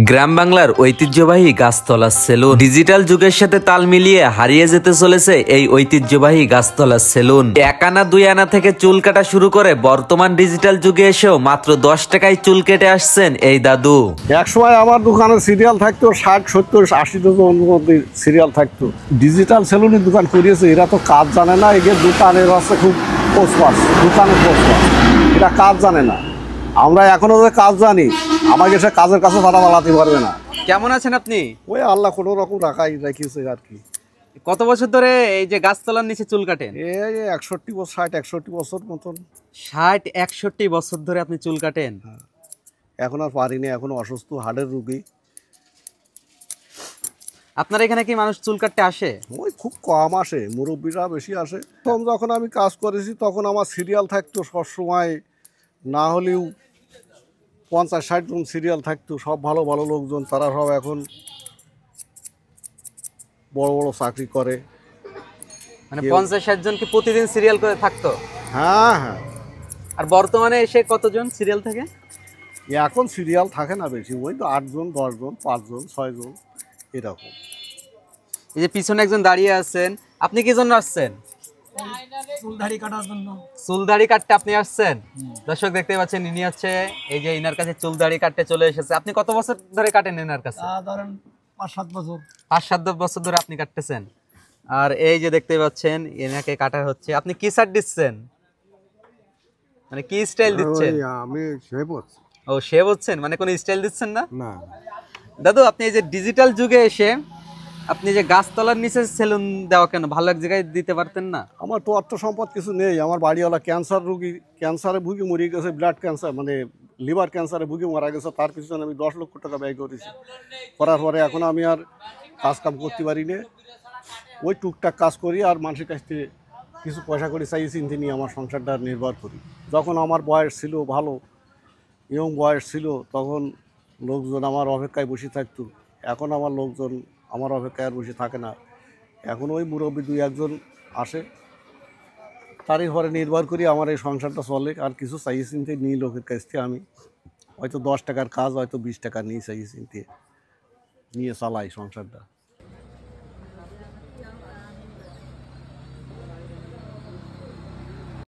গ্রাম বাংলার ঐতিহ্যবাহী গাছতলা salon digital যুগের সাথে তাল মিলিয়ে হারিয়ে যেতে চলেছে এই ঐতিহ্যবাহী গাছতলা সেলুন। এক আনা দুই আনা থেকে চুল কাটা শুরু করে বর্তমান ডিজিটাল যুগে এসেও মাত্র 10 টাকায় চুল কেটে আসছেন এই দাদু। এক সময় আমার দোকানে সিরিয়াল থাকতো 60, 70, 80 জন মধ্যে সিরিয়াল থাকতো। ডিজিটাল সেলুনের দোকান করিয়েছে, এরা তো কাজ জানে না। এদের দোকানের আছে খুব পোস্টপাস, দোকানের পোস্টপাস, এরা কাজ জানে না। আমরা এখনো যে কাজ জানি, আমাকে সে কাজের কাছে তারা বাড়াতে পারবে না। কেমন আছেন আপনি? ওই আল্লাহ কোনো রকম রাখিয়েছে আর কি। কত বছর ধরে এই যে গাছতলার নিচে চুল কাটেন? এই 61 বছর, 60-61 বছর মতন। 60-61 বছর ধরে আপনি চুল কাটেন? এখন আর পারিনি, এখন অসুস্থ, হার্টের রুগী। আপনার এখানে কি মানুষ চুল কাটতে আসে? ওই খুব কম আসে, মুরব্বীরা বেশি আসে। প্রথম যখন আমি কাজ করেছি তখন আমার সিরিয়াল থাকতো সবসময়, না হলেও 50-60 জন সিরিয়াল থাকতো, সব ভালো ভালো লোকজন। তারা সব এখন বড় বড় চাকরি করে। মানে 50-60 জন কি প্রতিদিন সিরিয়াল করে থাকতো? হ্যাঁ হ্যাঁ। আর বর্তমানে এসে কতজন সিরিয়াল থাকে? এখন সিরিয়াল থাকে না বেশি, ওই তো 8 জন, 10 জন, 5 জন, 6 জন এরকম। এই যে পিছনে একজন দাঁড়িয়ে আছেন, আপনি কি জন্য আসছেন? চুলদাড়ি কাটার জন্য। চুলদাড়ি কাটতে আপনি আসছেন? দর্শক দেখতে পাচ্ছেন, ইনি হচ্ছে এই যে ইনার কাছে চুলদাড়ি কাটতে চলে এসেছে। আপনি কত বছর ধরে কাটেন এনার কাছে? ধরেন 5-7 বছর। 5-7 বছর ধরে আপনি কাটতেছেন। আর এই যে দেখতে পাচ্ছেন এনাকে কাটা হচ্ছে। আপনি কি সার দিচ্ছেন, মানে কি স্টাইল দিচ্ছেন? আমি শেভ হচ্ছি। ও শেভ হচ্ছেন, মানে কোনো স্টাইল দিচ্ছেন না? না দাদু, আপনি এই যে ডিজিটাল যুগে এসে আপনি যে গাছতলার নিচে সেলুন দেওয়া কেন? ভালো এক জায়গায় দিতে পারতেন না? আমার তো অর্থ সম্পদ কিছু নেই। আমার বাড়িওয়ালা ক্যান্সার রোগী, ক্যান্সারে ভুগে মরে গেছে, ব্লাড ক্যান্সার মানে লিভার ক্যান্সারে ভুগে মারা গেছে। তার পিছনে আমি 10 লক্ষ টাকা ব্যয় করেছি। করার পরে এখন আমি আর কাজ কাম করতে পারি না। ওই টুকটাক কাজ করি আর মানুষের কাছ থেকে কিছু পয়সা করে চাই চিন্তা নিয়ে আমার সংসারটা নির্ভর করি। যখন আমার বয়স ছিল ভালো, ইয়ং বয়স ছিল, তখন লোকজন আমার অপেক্ষায় বসে থাকতো। এখন আমার লোকজন আমার অপেক্ষায় আর বসে থাকে না। এখন ওই মুরব্বী 2-1 জন আসে, তারই ঘরে নির্ভর করি আমার এই সংসারটা চলে। আর কিছু চাই চিনতে নিই লোকের কাছ থেকে। আমি হয়তো 10 টাকার কাজ, হয়তো 20 টাকা নিয়ে চাই চিনতে নিয়ে চালাই সংসারটা।